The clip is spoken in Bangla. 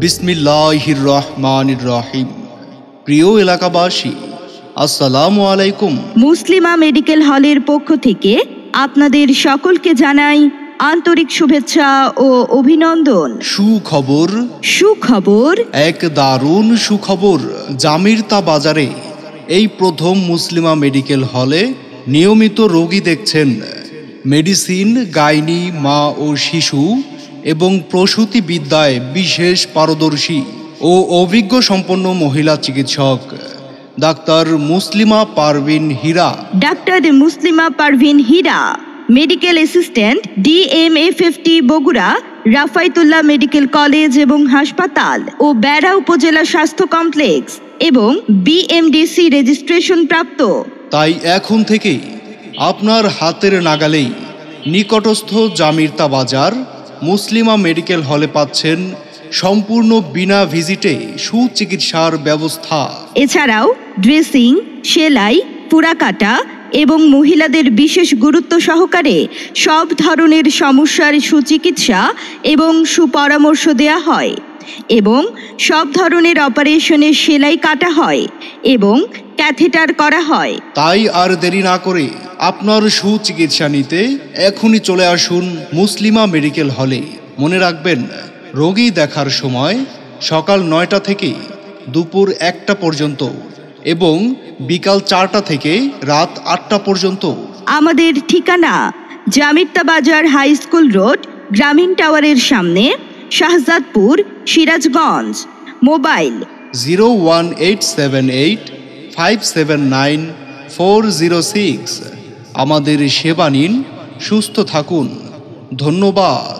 বিসমিল্লাহির রহমানির রহিম। প্রিয় এলাকাবাসী, আসসালামু আলাইকুম। মুসলিমা মেডিকেল হলের পক্ষ থেকে আপনাদের সকলকে জানাই আন্তরিক শুভেচ্ছা ও অভিনন্দন। সুখবর, এক দারুণ সুখবর। জামিরতা বাজারে এই প্রথম মুসলিমা মেডিকেল হলে নিয়মিত রোগী দেখছেন মেডিসিন, গাইনি, মা ও শিশু এবং প্রসূতি বিদ্যায় বিশেষ পারদর্শী ও অভিজ্ঞ সম্পন্ন মহিলা চিকিৎসক doctor Muslima Parvin Hira, medical assistant DMA50 Bogura, Rafayetullah medical college এবং হাসপাতাল ও বেড়া উপজেলা স্বাস্থ্য কমপ্লেক্স এবং BMDC রেজিস্ট্রেশন প্রাপ্ত। তাই এখন থেকে আপনার হাতের নাগালেই নিকটস্থ জামিরতা বাজার মুসলিমা মেডিকেল হলে পাচ্ছেন সম্পূর্ণ বিনা ভিজিটে সুচিকিৎসার ব্যবস্থা। এছাড়াও ড্রেসিং, সেলাই, পুরাকাটা এবং মহিলাদের বিশেষ গুরুত্ব সহকারে সব ধরনের সমস্যার সুচিকিৎসা এবং সুপরামর্শ দেয়া হয় এবং সব ধরনের অপারেশনের সেলাই কাটা হয় এবং ক্যাথেটার করা হয়। তাই আর দেরি না করে আপনার সুচিকিৎসা নিতে এখনই চলে আসুন মুসলিমা মেডিকেল হলে। মনে রাখবেন, রোগী দেখার সময় সকাল 9টা থেকে দুপুর 1টা পর্যন্ত এবং বিকাল 4টা থেকে রাত 8টা পর্যন্ত। আমাদের ঠিকানা জামিরতা বাজার হাই স্কুল রোড, গ্রামীণ টাওয়ারের সামনে, শাহজাদপুর, সিরাজগঞ্জ। মোবাইল 01878579406। আমাদের সেবা নিন, সুস্থ থাকুন। ধন্যবাদ।